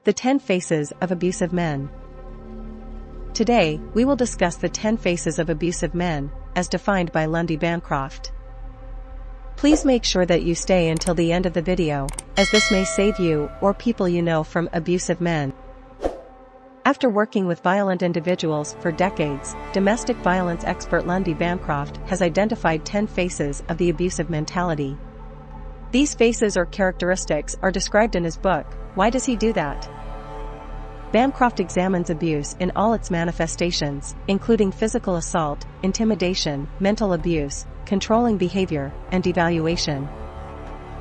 The 10 Faces of Abusive Men. Today, we will discuss the 10 faces of abusive men, as defined by Lundy Bancroft. Please make sure that you stay until the end of the video, as this may save you or people you know from abusive men. After working with violent individuals for decades, domestic violence expert Lundy Bancroft has identified 10 faces of the abusive mentality. These faces or characteristics are described in his book, Why Does He Do That? Bancroft examines abuse in all its manifestations, including physical assault, intimidation, mental abuse, controlling behavior, and devaluation.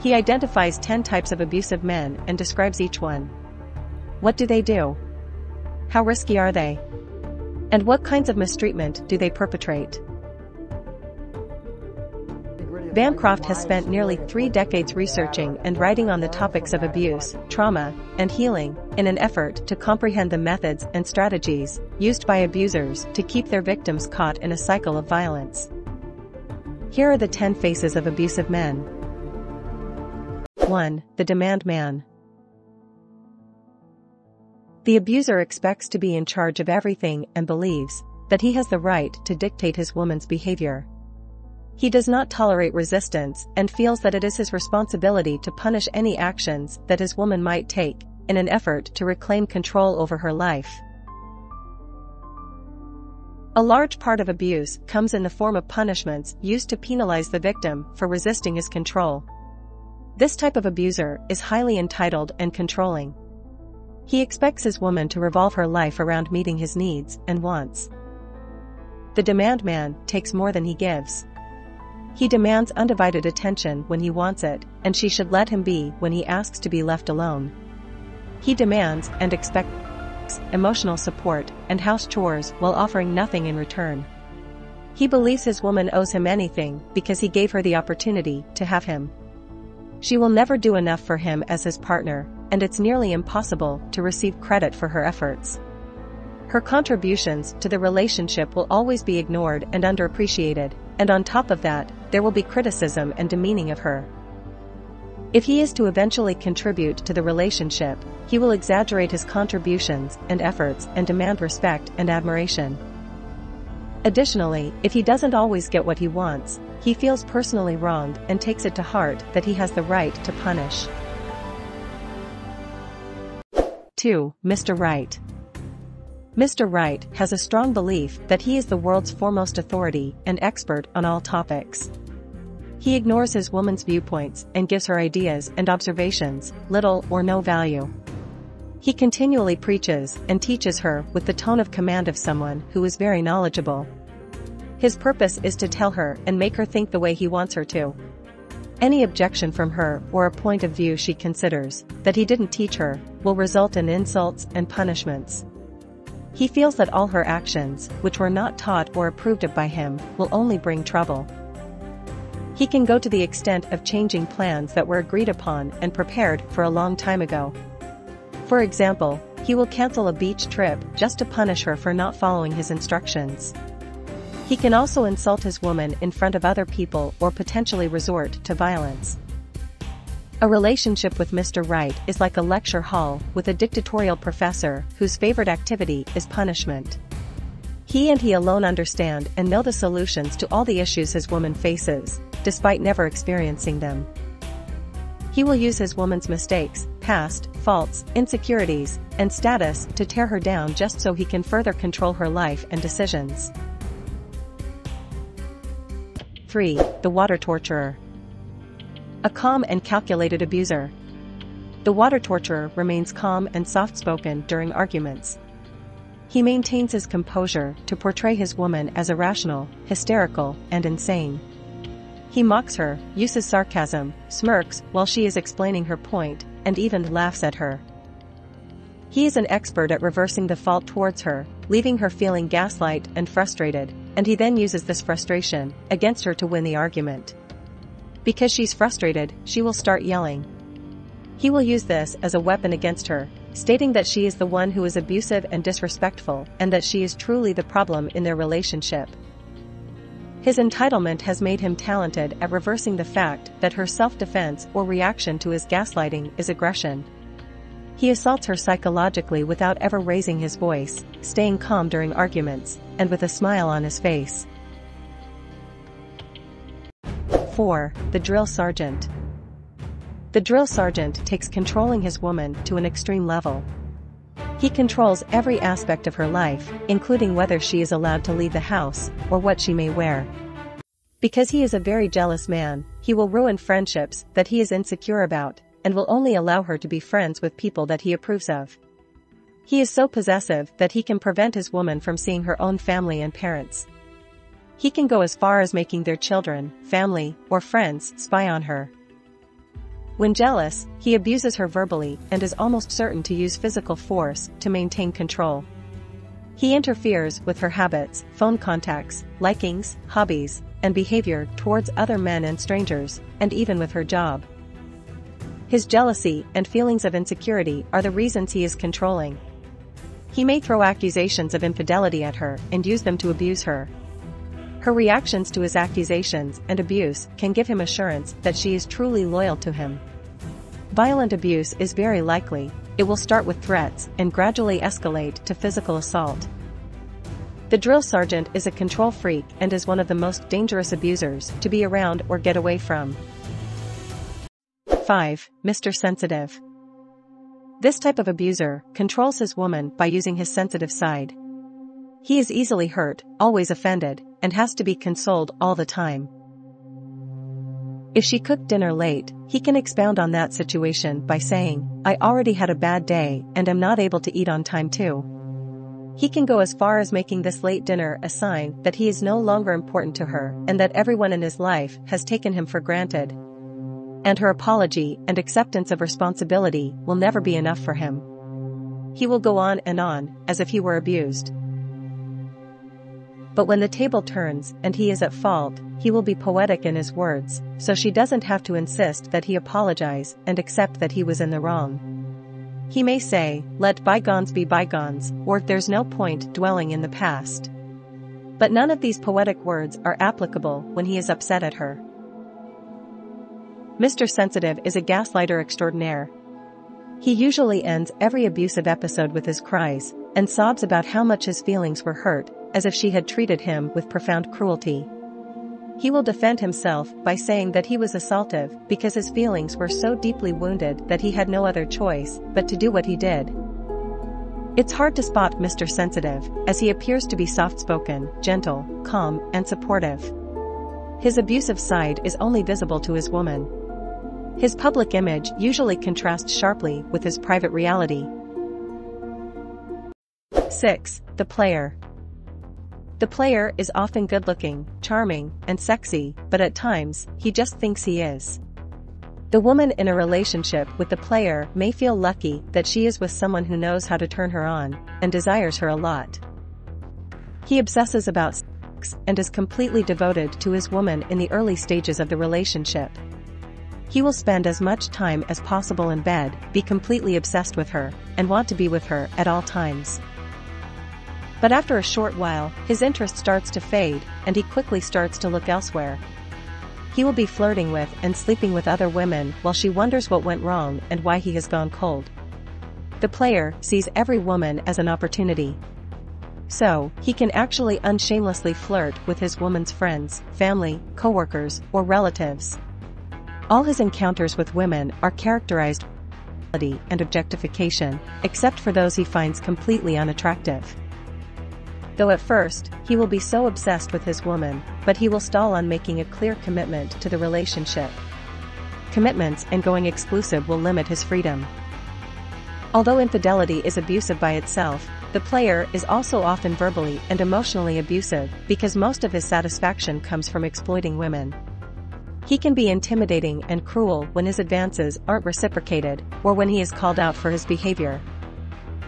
He identifies 10 types of abusive men and describes each one. What do they do? How risky are they? And what kinds of mistreatment do they perpetrate? Bancroft has spent nearly 3 decades researching and writing on the topics of abuse, trauma, and healing, in an effort to comprehend the methods and strategies used by abusers to keep their victims caught in a cycle of violence. Here are the 10 faces of abusive men. 1. The demand man. The abuser expects to be in charge of everything and believes that he has the right to dictate his woman's behavior. He does not tolerate resistance and feels that it is his responsibility to punish any actions that his woman might take, in an effort to reclaim control over her life. A large part of abuse comes in the form of punishments used to penalize the victim for resisting his control. This type of abuser is highly entitled and controlling. He expects his woman to revolve her life around meeting his needs and wants. The demand man takes more than he gives. He demands undivided attention when he wants it, and she should let him be when he asks to be left alone. He demands and expects emotional support and house chores while offering nothing in return. He believes his woman owes him anything because he gave her the opportunity to have him. She will never do enough for him as his partner, and it's nearly impossible to receive credit for her efforts. Her contributions to the relationship will always be ignored and underappreciated, and on top of that, there will be criticism and demeaning of her. If he is to eventually contribute to the relationship, he will exaggerate his contributions and efforts and demand respect and admiration. Additionally, if he doesn't always get what he wants, he feels personally wronged and takes it to heart that he has the right to punish. 2. Mr. Right. Mr. Right has a strong belief that he is the world's foremost authority and expert on all topics. He ignores his woman's viewpoints and gives her ideas and observations little or no value. He continually preaches and teaches her with the tone of command of someone who is very knowledgeable. His purpose is to tell her and make her think the way he wants her to. Any objection from her or a point of view she considers that he didn't teach her will result in insults and punishments. He feels that all her actions, which were not taught or approved of by him, will only bring trouble. He can go to the extent of changing plans that were agreed upon and prepared for a long time ago. For example, he will cancel a beach trip just to punish her for not following his instructions. He can also insult his woman in front of other people or potentially resort to violence. A relationship with Mr. Right is like a lecture hall with a dictatorial professor whose favorite activity is punishment. He and he alone understand and know the solutions to all the issues his woman faces, despite never experiencing them. He will use his woman's mistakes, past, faults, insecurities, and status to tear her down just so he can further control her life and decisions. 3. The water torturer. A calm and calculated abuser. The water torturer remains calm and soft-spoken during arguments. He maintains his composure to portray his woman as irrational, hysterical, and insane. He mocks her, uses sarcasm, smirks while she is explaining her point, and even laughs at her. He is an expert at reversing the fault towards her, leaving her feeling gaslight and frustrated, and he then uses this frustration against her to win the argument. Because she's frustrated, she will start yelling. He will use this as a weapon against her, stating that she is the one who is abusive and disrespectful and that she is truly the problem in their relationship. His entitlement has made him talented at reversing the fact that her self-defense or reaction to his gaslighting is aggression. He assaults her psychologically without ever raising his voice, staying calm during arguments, and with a smile on his face. 4. The drill sergeant. The drill sergeant takes controlling his woman to an extreme level. He controls every aspect of her life, including whether she is allowed to leave the house, or what she may wear. Because he is a very jealous man, he will ruin friendships that he is insecure about, and will only allow her to be friends with people that he approves of. He is so possessive that he can prevent his woman from seeing her own family and parents. He can go as far as making their children, family, or friends spy on her. When jealous, he abuses her verbally and is almost certain to use physical force to maintain control. He interferes with her habits, phone contacts, likings, hobbies, and behavior towards other men and strangers, and even with her job. His jealousy and feelings of insecurity are the reasons he is controlling. He may throw accusations of infidelity at her and use them to abuse her. Her reactions to his accusations and abuse can give him assurance that she is truly loyal to him. Violent abuse is very likely. It will start with threats and gradually escalate to physical assault. The drill sergeant is a control freak and is one of the most dangerous abusers to be around or get away from. 5. Mr. Sensitive. This type of abuser controls his woman by using his sensitive side. He is easily hurt, always offended, and has to be consoled all the time. If she cooked dinner late, he can expound on that situation by saying, "I already had a bad day and am not able to eat on time too." He can go as far as making this late dinner a sign that he is no longer important to her and that everyone in his life has taken him for granted. And her apology and acceptance of responsibility will never be enough for him. He will go on, as if he were abused. But when the table turns and he is at fault, he will be poetic in his words, so she doesn't have to insist that he apologize and accept that he was in the wrong. He may say, "Let bygones be bygones," or "There's no point dwelling in the past." But none of these poetic words are applicable when he is upset at her. Mr. Sensitive is a gaslighter extraordinaire. He usually ends every abusive episode with his cries and sobs about how much his feelings were hurt, as if she had treated him with profound cruelty. He will defend himself by saying that he was assaultive because his feelings were so deeply wounded that he had no other choice but to do what he did. It's hard to spot Mr. Sensitive, as he appears to be soft-spoken, gentle, calm, and supportive. His abusive side is only visible to his woman. His public image usually contrasts sharply with his private reality. 6. The player. The player is often good-looking, charming, and sexy, but at times, he just thinks he is. The woman in a relationship with the player may feel lucky that she is with someone who knows how to turn her on, and desires her a lot. He obsesses about sex and is completely devoted to his woman in the early stages of the relationship. He will spend as much time as possible in bed, be completely obsessed with her, and want to be with her at all times. But after a short while, his interest starts to fade, and he quickly starts to look elsewhere. He will be flirting with and sleeping with other women while she wonders what went wrong and why he has gone cold. The player sees every woman as an opportunity. So, he can actually unshamelessly flirt with his woman's friends, family, coworkers, or relatives. All his encounters with women are characterized by sexuality and objectification, except for those he finds completely unattractive. Though at first, he will be so obsessed with his woman, but he will stall on making a clear commitment to the relationship. Commitments and going exclusive will limit his freedom. Although infidelity is abusive by itself, the player is also often verbally and emotionally abusive because most of his satisfaction comes from exploiting women. He can be intimidating and cruel when his advances aren't reciprocated, or when he is called out for his behavior.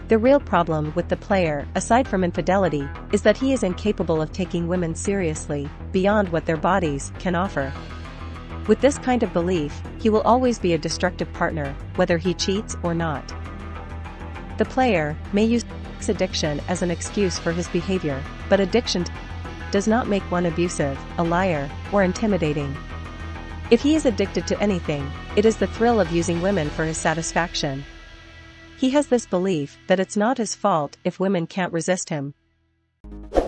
The real problem with the player, aside from infidelity, is that he is incapable of taking women seriously, beyond what their bodies can offer. With this kind of belief, he will always be a destructive partner, whether he cheats or not. The player may use sex addiction as an excuse for his behavior, but addiction does not make one abusive, a liar, or intimidating. If he is addicted to anything, it is the thrill of using women for his satisfaction. He has this belief that it's not his fault if women can't resist him.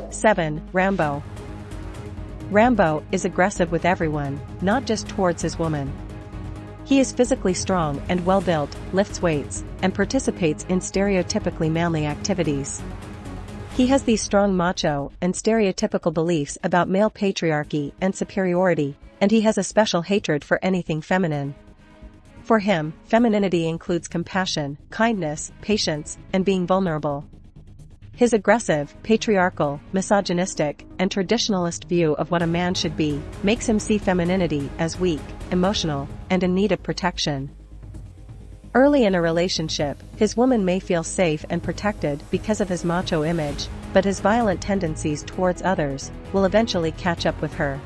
7. Rambo. Rambo is aggressive with everyone, not just towards his woman. He is physically strong and well-built, lifts weights, and participates in stereotypically manly activities. He has these strong macho and stereotypical beliefs about male patriarchy and superiority, and he has a special hatred for anything feminine. For him, femininity includes compassion, kindness, patience, and being vulnerable. His aggressive, patriarchal, misogynistic, and traditionalist view of what a man should be makes him see femininity as weak, emotional, and in need of protection. Early in a relationship, his woman may feel safe and protected because of his macho image, but his violent tendencies towards others will eventually catch up with her.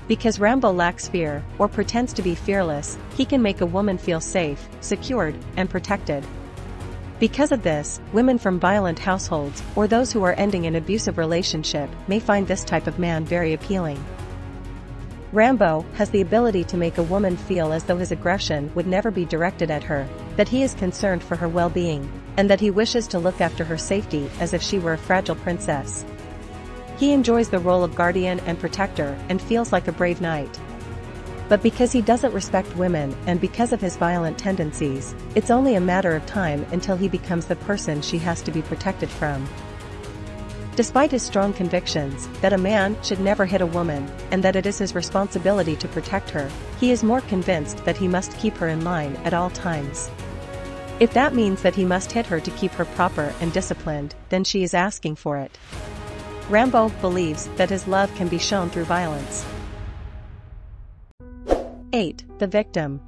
Because Rambo lacks fear, or pretends to be fearless, he can make a woman feel safe, secured, and protected. Because of this, women from violent households, or those who are ending an abusive relationship, may find this type of man very appealing. Rambo has the ability to make a woman feel as though his aggression would never be directed at her, that he is concerned for her well-being, and that he wishes to look after her safety as if she were a fragile princess. He enjoys the role of guardian and protector and feels like a brave knight. But because he doesn't respect women and because of his violent tendencies, it's only a matter of time until he becomes the person she has to be protected from. Despite his strong convictions that a man should never hit a woman and that it is his responsibility to protect her, he is more convinced that he must keep her in line at all times. If that means that he must hit her to keep her proper and disciplined, then she is asking for it. Rambo believes that his love can be shown through violence. 8. The victim.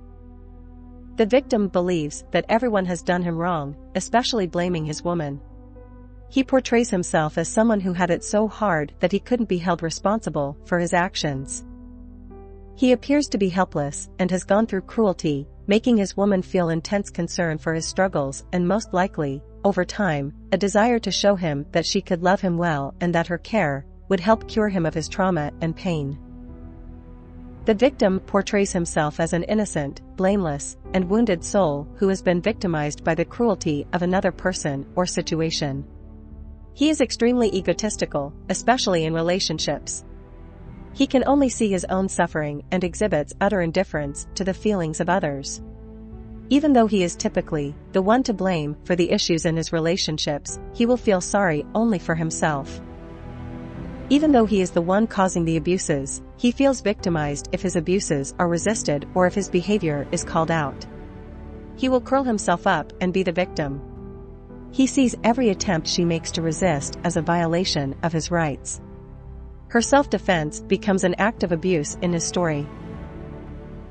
The victim believes that everyone has done him wrong, especially blaming his woman. He portrays himself as someone who had it so hard that he couldn't be held responsible for his actions. He appears to be helpless and has gone through cruelty, making his woman feel intense concern for his struggles and most likely, over time, a desire to show him that she could love him well and that her care would help cure him of his trauma and pain. The victim portrays himself as an innocent, blameless, and wounded soul who has been victimized by the cruelty of another person or situation. He is extremely egotistical, especially in relationships. He can only see his own suffering and exhibits utter indifference to the feelings of others. Even though he is typically the one to blame for the issues in his relationships, he will feel sorry only for himself. Even though he is the one causing the abuses, he feels victimized if his abuses are resisted or if his behavior is called out. He will curl himself up and be the victim. He sees every attempt she makes to resist as a violation of his rights. Her self-defense becomes an act of abuse in his story.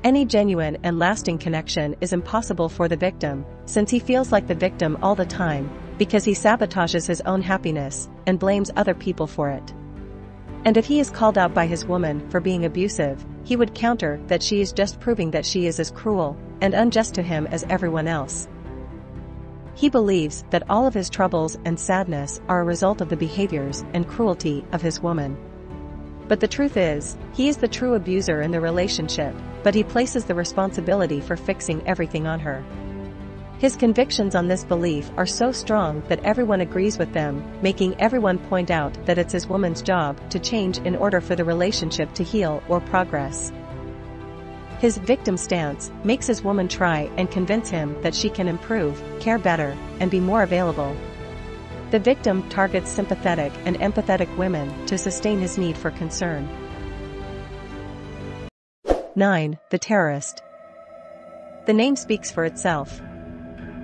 Any genuine and lasting connection is impossible for the victim, since he feels like the victim all the time, because he sabotages his own happiness and blames other people for it. And if he is called out by his woman for being abusive, he would counter that she is just proving that she is as cruel and unjust to him as everyone else. He believes that all of his troubles and sadness are a result of the behaviors and cruelty of his woman. But the truth is, he is the true abuser in the relationship, but he places the responsibility for fixing everything on her. His convictions on this belief are so strong that everyone agrees with them, making everyone point out that it's his woman's job to change in order for the relationship to heal or progress. His victim stance makes his woman try and convince him that she can improve, care better, and be more available. The victim targets sympathetic and empathetic women to sustain his need for concern. 9. The terrorist. The name speaks for itself.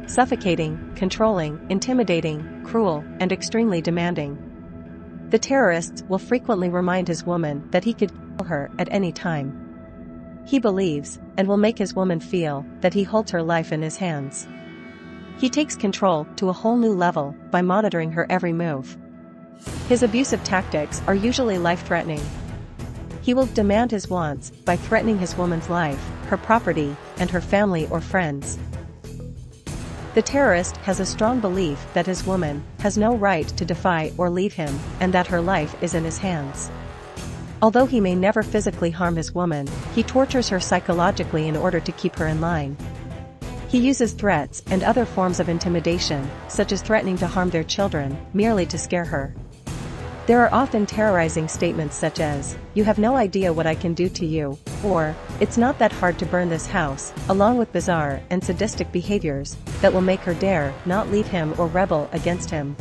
Suffocating, controlling, intimidating, cruel, and extremely demanding. The terrorist will frequently remind his woman that he could kill her at any time. He believes, and will make his woman feel, that he holds her life in his hands. He takes control to a whole new level by monitoring her every move. His abusive tactics are usually life-threatening. He will demand his wants by threatening his woman's life, her property, and her family or friends. The terrorist has a strong belief that his woman has no right to defy or leave him, and that her life is in his hands. Although he may never physically harm his woman, he tortures her psychologically in order to keep her in line. He uses threats and other forms of intimidation, such as threatening to harm their children, merely to scare her. There are often terrorizing statements such as, "You have no idea what I can do to you," or, "It's not that hard to burn this house," along with bizarre and sadistic behaviors that will make her dare not leave him or rebel against him.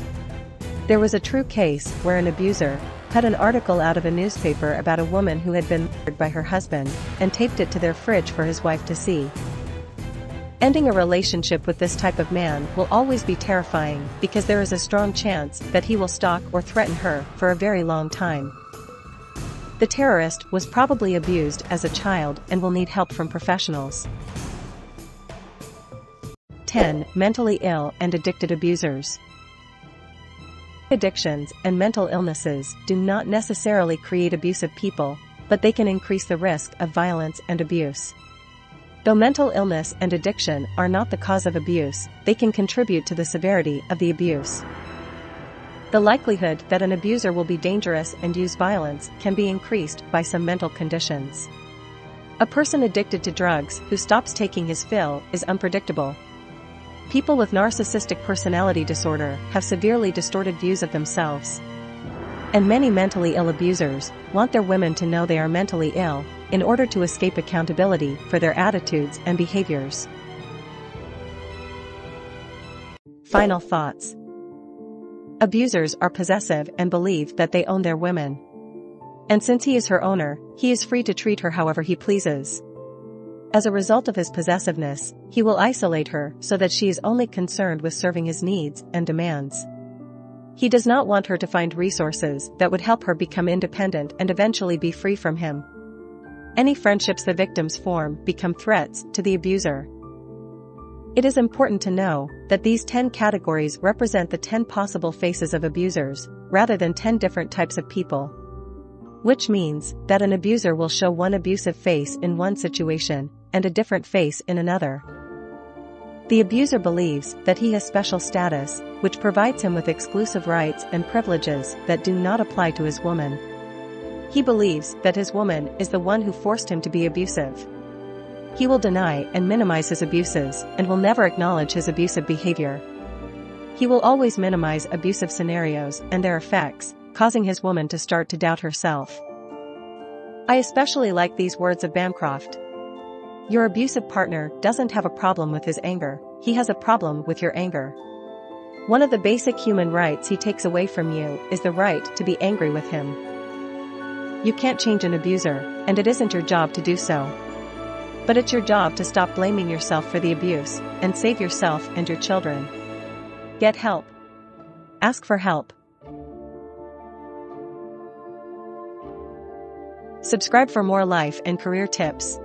There was a true case where an abuser cut an article out of a newspaper about a woman who had been murdered by her husband and taped it to their fridge for his wife to see. Ending a relationship with this type of man will always be terrifying because there is a strong chance that he will stalk or threaten her for a very long time. The terrorist was probably abused as a child and will need help from professionals. 10. Mentally ill and addicted abusers. Addictions and mental illnesses do not necessarily create abusive people, but they can increase the risk of violence and abuse. Though mental illness and addiction are not the cause of abuse, they can contribute to the severity of the abuse. The likelihood that an abuser will be dangerous and use violence can be increased by some mental conditions. A person addicted to drugs who stops taking his fill is unpredictable. People with narcissistic personality disorder have severely distorted views of themselves. And many mentally ill abusers want their women to know they are mentally ill, in order to escape accountability for their attitudes and behaviors. Final thoughts. Abusers are possessive and believe that they own their women. And since he is her owner, he is free to treat her however he pleases. As a result of his possessiveness, he will isolate her so that she is only concerned with serving his needs and demands. He does not want her to find resources that would help her become independent and eventually be free from him. Any friendships the victims form become threats to the abuser. It is important to know that these 10 categories represent the 10 possible faces of abusers, rather than 10 different types of people. Which means that an abuser will show one abusive face in one situation, and a different face in another. The abuser believes that he has special status, which provides him with exclusive rights and privileges that do not apply to his woman. He believes that his woman is the one who forced him to be abusive. He will deny and minimize his abuses and will never acknowledge his abusive behavior. He will always minimize abusive scenarios and their effects, causing his woman to start to doubt herself. I especially like these words of Bancroft. Your abusive partner doesn't have a problem with his anger, he has a problem with your anger. One of the basic human rights he takes away from you is the right to be angry with him. You can't change an abuser, and it isn't your job to do so. But it's your job to stop blaming yourself for the abuse, and save yourself and your children. Get help. Ask for help. Subscribe for more life and career tips.